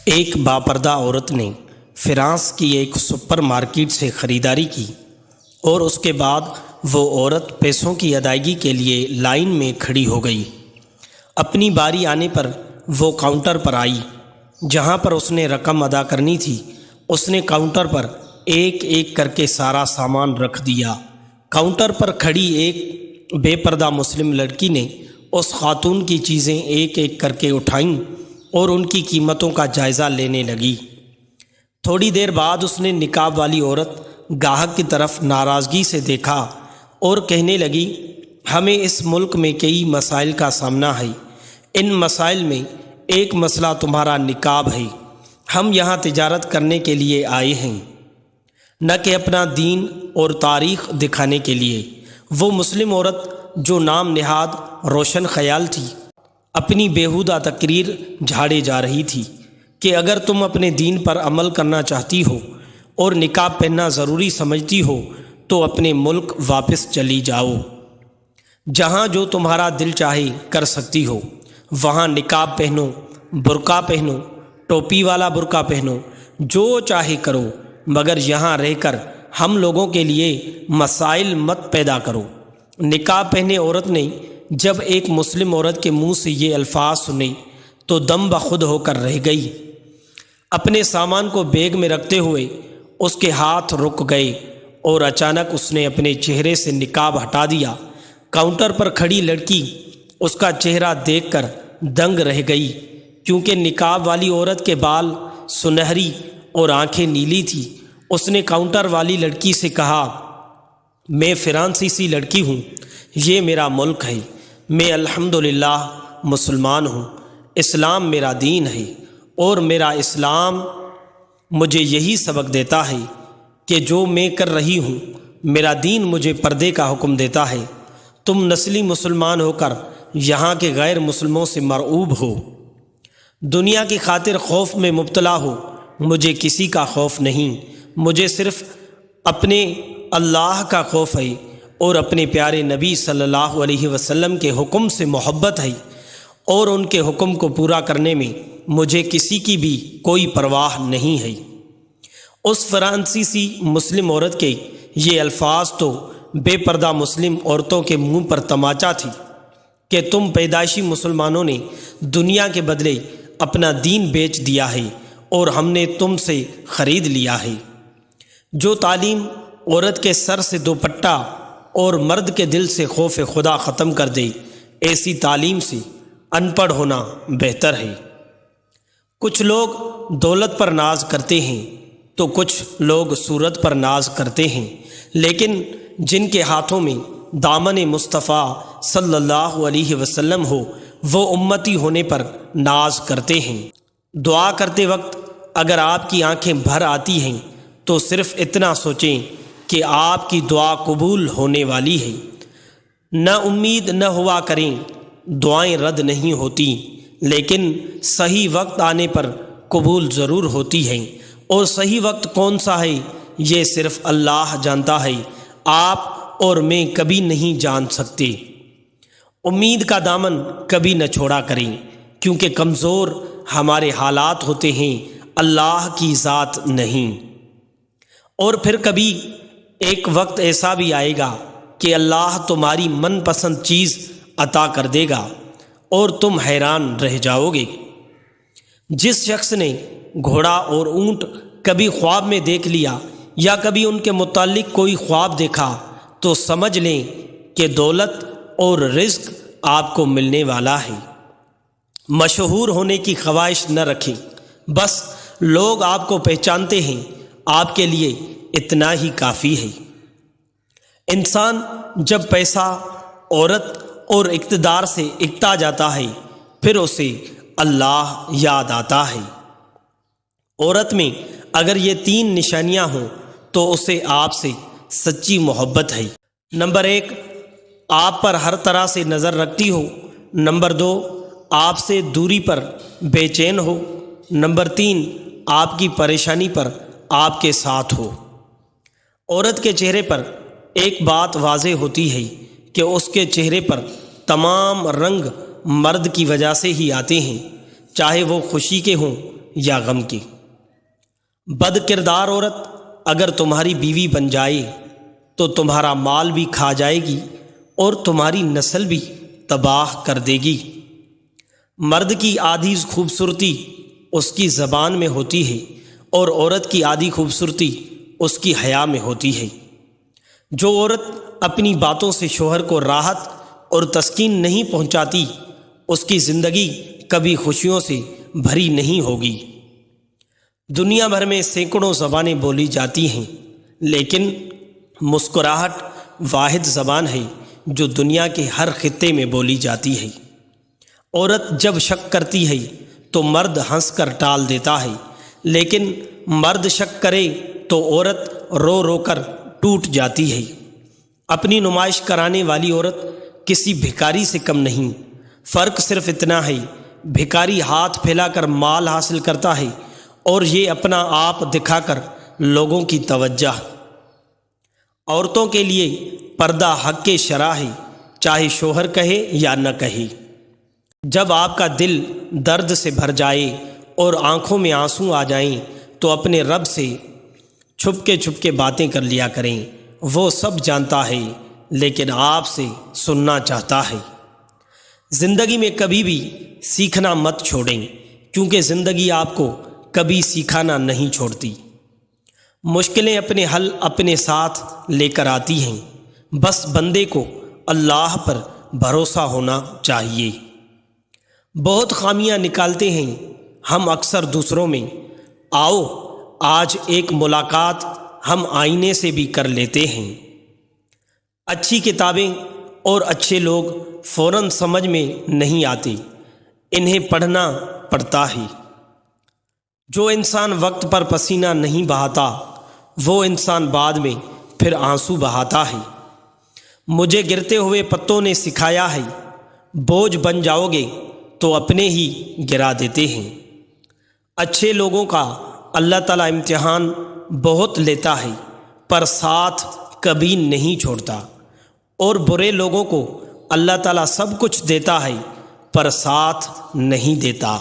ایک باپردہ عورت نے فرانس کی ایک سپر مارکیٹ سے خریداری کی اور اس کے بعد وہ عورت پیسوں کی ادائیگی کے لیے لائن میں کھڑی ہو گئی۔ اپنی باری آنے پر وہ کاؤنٹر پر آئی۔ جہاں پر اس نے رقم ادا کرنی تھی اس نے کاؤنٹر پر ایک ایک کر کے سارا سامان رکھ دیا۔ کاؤنٹر پر کھڑی ایک بے پردہ مسلم لڑکی نے اس خاتون کی چیزیں ایک ایک کر کے اٹھائیں اور ان کی قیمتوں کا جائزہ لینے لگی۔ تھوڑی دیر بعد اس نے نقاب والی عورت گاہک کی طرف ناراضگی سے دیکھا اور کہنے لگی، ہمیں اس ملک میں کئی مسائل کا سامنا ہے، ان مسائل میں ایک مسئلہ تمہارا نقاب ہے۔ ہم یہاں تجارت کرنے کے لیے آئے ہیں، نہ کہ اپنا دین اور تاریخ دکھانے کے لیے۔ وہ مسلم عورت جو نام نہاد روشن خیال تھی اپنی بیہودہ تقریر جھاڑے جا رہی تھی کہ اگر تم اپنے دین پر عمل کرنا چاہتی ہو اور نقاب پہننا ضروری سمجھتی ہو تو اپنے ملک واپس چلی جاؤ۔ جہاں جو تمہارا دل چاہے کر سکتی ہو، وہاں نقاب پہنو، برقع پہنو، ٹوپی والا برقع پہنو، جو چاہے کرو، مگر یہاں رہ کر ہم لوگوں کے لیے مسائل مت پیدا کرو۔ نقاب پہنے عورت نے جب ایک مسلم عورت کے منہ سے یہ الفاظ سنے تو دم بخود ہو کر رہ گئی۔ اپنے سامان کو بیگ میں رکھتے ہوئے اس کے ہاتھ رک گئے اور اچانک اس نے اپنے چہرے سے نقاب ہٹا دیا۔ کاؤنٹر پر کھڑی لڑکی اس کا چہرہ دیکھ کر دنگ رہ گئی، کیونکہ نقاب والی عورت کے بال سنہری اور آنکھیں نیلی تھی۔ اس نے کاؤنٹر والی لڑکی سے کہا، میں فرانسیسی لڑکی ہوں، یہ میرا ملک ہے، میں الحمدللہ مسلمان ہوں، اسلام میرا دین ہے اور میرا اسلام مجھے یہی سبق دیتا ہے کہ جو میں کر رہی ہوں میرا دین مجھے پردے کا حکم دیتا ہے۔ تم نسلی مسلمان ہو کر یہاں کے غیر مسلموں سے مرعوب ہو، دنیا کی خاطر خوف میں مبتلا ہو۔ مجھے کسی کا خوف نہیں، مجھے صرف اپنے اللہ کا خوف ہے اور اپنے پیارے نبی صلی اللہ علیہ وسلم کے حکم سے محبت ہے، اور ان کے حکم کو پورا کرنے میں مجھے کسی کی بھی کوئی پرواہ نہیں ہے۔ اس فرانسیسی مسلم عورت کے یہ الفاظ تو بے پردہ مسلم عورتوں کے منہ پر تماچا تھی کہ تم پیدائشی مسلمانوں نے دنیا کے بدلے اپنا دین بیچ دیا ہے اور ہم نے تم سے خرید لیا ہے۔ جو تعلیم عورت کے سر سے دوپٹہ اور مرد کے دل سے خوف خدا ختم کر دے، ایسی تعلیم سے ان پڑھ ہونا بہتر ہے۔ کچھ لوگ دولت پر ناز کرتے ہیں تو کچھ لوگ صورت پر ناز کرتے ہیں، لیکن جن کے ہاتھوں میں دامن مصطفیٰ صلی اللہ علیہ وسلم ہو وہ امتی ہونے پر ناز کرتے ہیں۔ دعا کرتے وقت اگر آپ کی آنکھیں بھر آتی ہیں تو صرف اتنا سوچیں کہ آپ کی دعا قبول ہونے والی ہے۔ نہ امید نہ ہوا کریں، دعائیں رد نہیں ہوتی، لیکن صحیح وقت آنے پر قبول ضرور ہوتی ہیں، اور صحیح وقت کون سا ہے یہ صرف اللہ جانتا ہے، آپ اور میں کبھی نہیں جان سکتے۔ امید کا دامن کبھی نہ چھوڑا کریں، کیونکہ کمزور ہمارے حالات ہوتے ہیں، اللہ کی ذات نہیں۔ اور پھر کبھی ایک وقت ایسا بھی آئے گا کہ اللہ تمہاری من پسند چیز عطا کر دے گا اور تم حیران رہ جاؤ گے۔ جس شخص نے گھوڑا اور اونٹ کبھی خواب میں دیکھ لیا یا کبھی ان کے متعلق کوئی خواب دیکھا تو سمجھ لیں کہ دولت اور رزق آپ کو ملنے والا ہے۔ مشہور ہونے کی خواہش نہ رکھیں، بس لوگ آپ کو پہچانتے ہیں، آپ کے لیے اتنا ہی کافی ہے۔ انسان جب پیسہ، عورت اور اقتدار سے اکتا جاتا ہے پھر اسے اللہ یاد آتا ہے۔ عورت میں اگر یہ تین نشانیاں ہوں تو اسے آپ سے سچی محبت ہے۔ نمبر 1، آپ پر ہر طرح سے نظر رکھتی ہو۔ نمبر 2، آپ سے دوری پر بے چین ہو۔ نمبر 3، آپ کی پریشانی پر آپ کے ساتھ ہو۔ عورت کے چہرے پر ایک بات واضح ہوتی ہے کہ اس کے چہرے پر تمام رنگ مرد کی وجہ سے ہی آتے ہیں، چاہے وہ خوشی کے ہوں یا غم کے۔ بد کردار عورت اگر تمہاری بیوی بن جائے تو تمہارا مال بھی کھا جائے گی اور تمہاری نسل بھی تباہ کر دے گی۔ مرد کی آدھی خوبصورتی اس کی زبان میں ہوتی ہے اور عورت کی آدھی خوبصورتی اس کی حیا میں ہوتی ہے۔ جو عورت اپنی باتوں سے شوہر کو راحت اور تسکین نہیں پہنچاتی، اس کی زندگی کبھی خوشیوں سے بھری نہیں ہوگی۔ دنیا بھر میں سینکڑوں زبانیں بولی جاتی ہیں، لیکن مسکراہٹ واحد زبان ہے جو دنیا کے ہر خطے میں بولی جاتی ہے۔ عورت جب شک کرتی ہے تو مرد ہنس کر ٹال دیتا ہے، لیکن مرد شک کرے تو عورت رو رو کر ٹوٹ جاتی ہے۔ اپنی نمائش کرانے والی عورت کسی بھکاری سے کم نہیں، فرق صرف اتنا ہے بھکاری ہاتھ پھیلا کر مال حاصل کرتا ہے اور یہ اپنا آپ دکھا کر لوگوں کی توجہ۔ عورتوں کے لیے پردہ حق کے شرع ہے، چاہے شوہر کہے یا نہ کہے۔ جب آپ کا دل درد سے بھر جائے اور آنکھوں میں آنسو آ جائیں تو اپنے رب سے چھپ کے باتیں کر لیا کریں، وہ سب جانتا ہے لیکن آپ سے سننا چاہتا ہے۔ زندگی میں کبھی بھی سیکھنا مت چھوڑیں، کیونکہ زندگی آپ کو کبھی سکھانا نہیں چھوڑتی۔ مشکلیں اپنے حل اپنے ساتھ لے کر آتی ہیں، بس بندے کو اللہ پر بھروسہ ہونا چاہیے۔ بہت خامیاں نکالتے ہیں ہم اکثر دوسروں میں، آؤ آج ایک ملاقات ہم آئینے سے بھی کر لیتے ہیں۔ اچھی کتابیں اور اچھے لوگ فوراً سمجھ میں نہیں آتے، انہیں پڑھنا پڑتا ہے۔ جو انسان وقت پر پسینہ نہیں بہاتا وہ انسان بعد میں پھر آنسو بہاتا ہے۔ مجھے گرتے ہوئے پتوں نے سکھایا ہے، بوجھ بن جاؤ گے تو اپنے ہی گرا دیتے ہیں۔ اچھے لوگوں کا اللہ تعالیٰ امتحان بہت لیتا ہے پر ساتھ کبھی نہیں چھوڑتا، اور برے لوگوں کو اللہ تعالیٰ سب کچھ دیتا ہے پر ساتھ نہیں دیتا۔